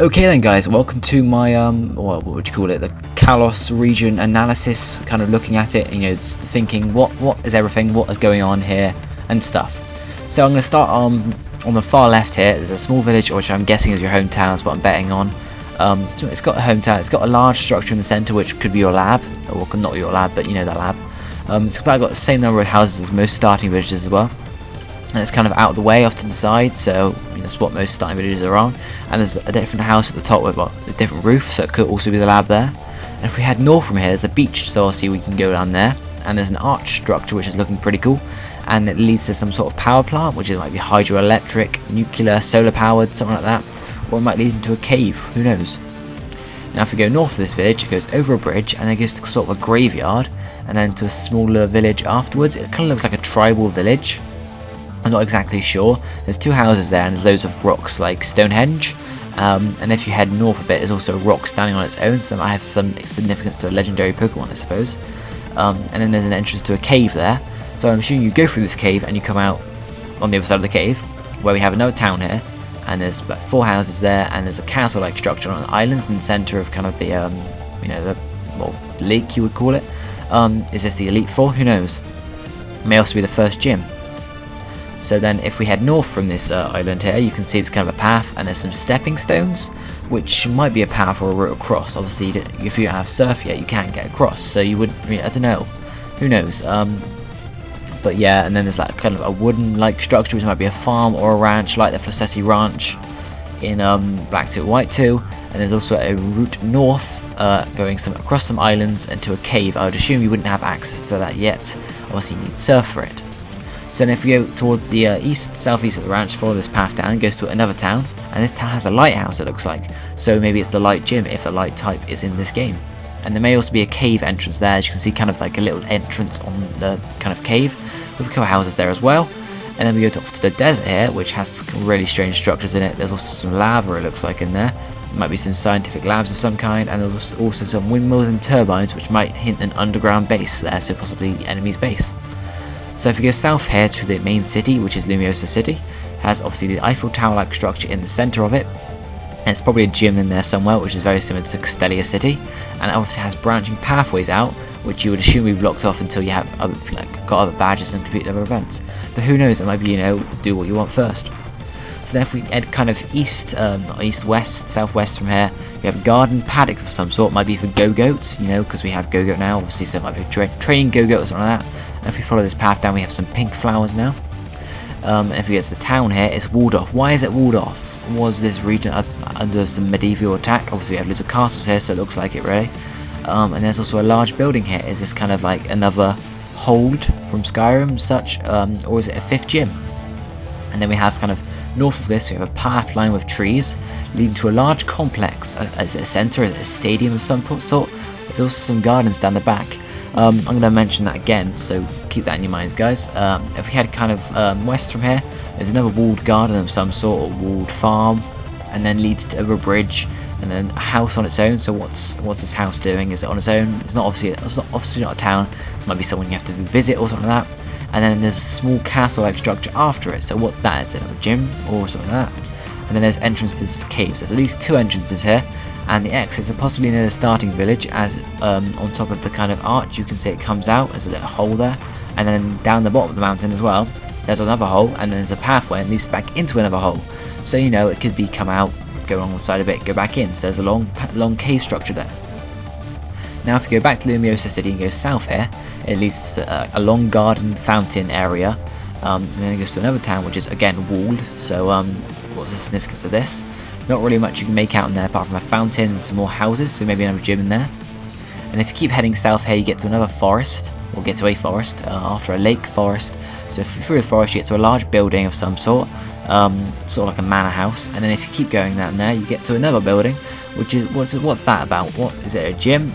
Okay then guys, welcome to my what would you call it, the Kalos Region analysis, kind of looking at it, you know, thinking what is everything, what is going on here and stuff. So I'm going to start on the far left here. There's a small village which I'm guessing is your hometown, is what I'm betting on. So it's got a hometown, it's got a large structure in the centre which could be your lab, or not your lab, but you know, that lab. It's about got the same number of houses as most starting villages as well. And it's kind of out of the way off to the side, so that's what most starting villages are on. And there's a different house at the top with a different roof, so it could also be the lab there. And if we head north from here, there's a beach, so obviously we can go down there. And there's an arch structure which is looking pretty cool, and it leads to some sort of power plant, which is like the hydroelectric, nuclear, solar powered, something like that. Or it might lead into a cave, who knows. Now if we go north of this village, it goes over a bridge, and then goes to sort of a graveyard, and then to a smaller village afterwards. It kind of looks like a tribal village. I'm not exactly sure. There's two houses there and there's loads of rocks like Stonehenge, and if you head north a bit there's also a rock standing on its own, so that might have some significance to a legendary Pokemon, I suppose. And then there's an entrance to a cave there, so I'm assuming you go through this cave and you come out on the other side of the cave, where we have another town here, and there's like 4 houses there, and there's a castle like structure on an island in the centre of kind of the you know, the lake you would call it. Is this the Elite Four? Who knows? It may also be the first gym. So then if we head north from this island here, you can see it's kind of a path, and there's some stepping stones, which might be a path or a route across. Obviously, if you don't have surf yet, you can't get across, so you would, I mean, I don't know, who knows. But yeah, and then there's like kind of a wooden-like structure, which might be a farm or a ranch, like the Facessi Ranch in Black 2 White 2. And there's also a route north, going across some islands into a cave. I would assume you wouldn't have access to that yet. Obviously, you need surf for it. So then if we go towards the southeast of the ranch, follow this path down, it goes to another town, and this town has a lighthouse, it looks like. So maybe it's the light gym if the light type is in this game. And there may also be a cave entrance there, as you can see, kind of like a little entrance on the kind of cave, with a couple of houses there as well. And then we go off to the desert here, which has some really strange structures in it. There's also some lava, it looks like, in there. Might be some scientific labs of some kind, and there's also some windmills and turbines, which might hint an underground base there, so possibly the enemy's base. So if you go south here to the main city, which is Lumiosa City, has obviously the Eiffel Tower-like structure in the centre of it, and it's probably a gym in there somewhere, which is very similar to Castelia City, and it obviously has branching pathways out, which you would assume would be blocked off until you have got other badges and complete other events. But who knows, it might be, you know, do what you want first. So then if we head kind of east-west, southwest from here, we have a garden paddock of some sort, might be for Go-Goat, you know, because we have Go-Goat now, obviously, so it might be training Go-Goat or something like that. And if we follow this path down, we have some pink flowers now. And if we get to the town here, it's walled off. Why is it walled off? Was this region under some medieval attack? Obviously we have loads of castles here, so it looks like it really. And there's also a large building here. Is this kind of like another hold from Skyrim such, or is it a 5th gym? And then we have kind of north of this, we have a path lined with trees leading to a large complex. Is it a centre? Is it a stadium of some sort? There's also some gardens down the back. I'm going to mention that again, so keep that in your minds, guys. If we head kind of west from here, there's another walled garden of some sort, or walled farm, and then leads to over a bridge, and then a house on its own. So what's this house doing? Is it on its own? It's obviously not a town. It might be someone you have to visit or something like that. And then there's a small castle-like structure after it. So what's that? Is it a gym or something like that? And then there's entrance to this caves. There's at least 2 entrances here. And the exits are possibly near the starting village, as on top of the kind of arch you can see it comes out, there's a little hole there, and then down the bottom of the mountain as well there's another hole, and then there's a pathway and leads back into another hole, so you know it could be come out, go along the side a bit, go back in, so there's a long cave structure there. Now if you go back to Lumiosa City and go south here, it leads to a long garden fountain area, and then it goes to another town which is again walled, so what's the significance of this? Not really much you can make out in there apart from a fountain and some more houses, so maybe another gym in there. And if you keep heading south here, you get to another forest, or get to a forest, after a lake forest. So through the forest you get to a large building of some sort of like a manor house, and then if you keep going down there you get to another building, which is, what's that about? What is it, a gym?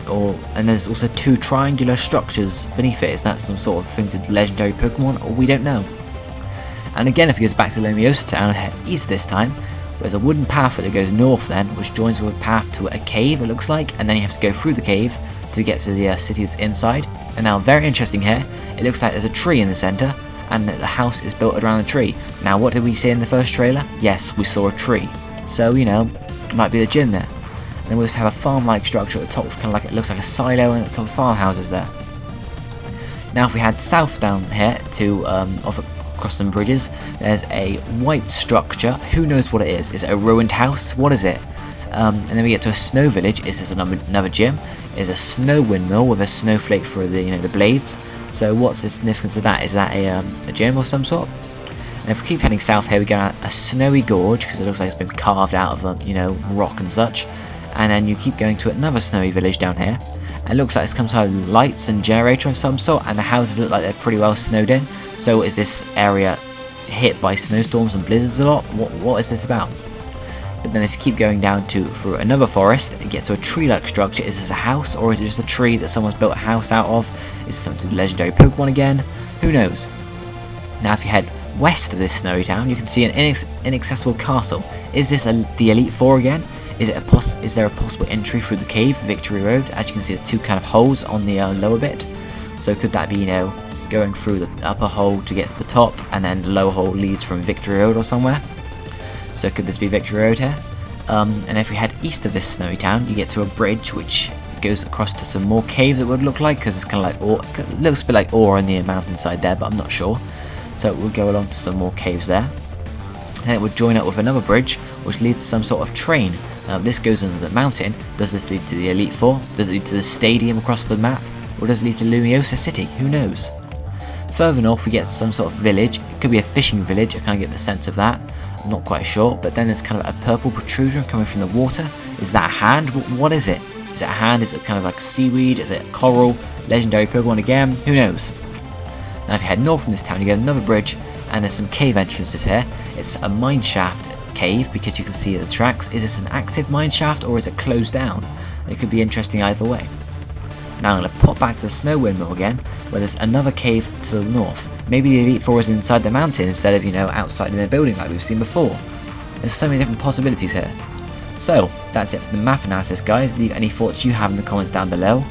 And there's also 2 triangular structures beneath it. Is that some sort of thing to legendary Pokemon, or we don't know. And again, if you go back to Lumiosa Town and head east this time, there's a wooden path that goes north then, which joins with a path to a cave, it looks like, and then you have to go through the cave to get to the city that's inside. And now, very interesting here, it looks like there's a tree in the centre, and the house is built around the tree. Now, what did we see in the first trailer? Yes, we saw a tree. So, you know, Might be the gym there. And then we also have a farm-like structure at the top, kind of like it looks like a silo and a couple of farmhouses there. Now, if we head south down here to across some bridges, there's a white structure. Who knows what it is? Is it a ruined house? What is it? And then we get to a snow village. Is this another gym? Is a snow windmill with a snowflake for the the blades. So what's the significance of that? Is that a gym or some sort? And if we keep heading south here, we get a snowy gorge because it looks like it's been carved out of rock and such. And then you keep going to another snowy village down here. And it looks like it's some sort of lights and generator of some sort, and the houses look like they're pretty well snowed in. So is this area hit by snowstorms and blizzards a lot? What is this about? But then if you keep going down through another forest and get to a tree-like structure, is this a house or is it just a tree that someone's built a house out of? Is this something to do with legendary Pokemon again? Who knows? Now if you head west of this snowy town, you can see an inaccessible castle. Is this the Elite Four again? Is there a possible entry through the cave, Victory Road? As you can see, there's two kind of holes on the lower bit. So could that be, going through the upper hole to get to the top, and then the lower hole leads from Victory Road or somewhere? So could this be Victory Road here? And if we head east of this snowy town, you get to a bridge which goes across to some more caves, it would look like, because it's kind of like ore. It looks a bit like ore on the mountainside there, but I'm not sure. So it would go along to some more caves there. And it would join up with another bridge which leads to some sort of train. Now this goes under the mountain. Does this lead to the Elite Four? Does it lead to the stadium across the map? Or does it lead to Lumiosa City? Who knows? Further north we get to some sort of village. It could be a fishing village, I kind of get the sense of that. I'm not quite sure. But then there's kind of a purple protrusion coming from the water. Is that a hand? What is it? Is it a hand? Is it kind of like a seaweed? Is it a coral? Legendary Pokemon again? Who knows? Now if you head north from this town you get another bridge and there's some cave entrances here. It's a mine shaft cave because you can see the tracks. Is this an active mine shaft or is it closed down? It could be interesting either way. Now I'm going to pop back to the snow windmill again, where there's another cave to the north. Maybe the Elite Four is inside the mountain instead of outside in a building like we've seen before. There's so many different possibilities here. So that's it for the map analysis, guys. Leave any thoughts you have in the comments down below.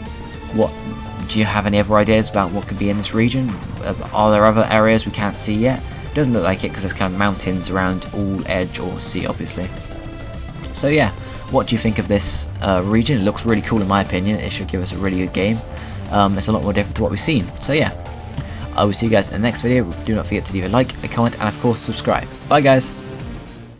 Do you have any other ideas about what could be in this region? Are there other areas we can't see yet? Doesn't look like it because there's kind of mountains around all edge or sea, obviously. So yeah, what do you think of this region? It looks really cool in my opinion. It should give us a really good game. It's a lot more different to what we've seen. So yeah, I will see you guys in the next video. Do not forget to leave a like, a comment, and of course subscribe. Bye guys.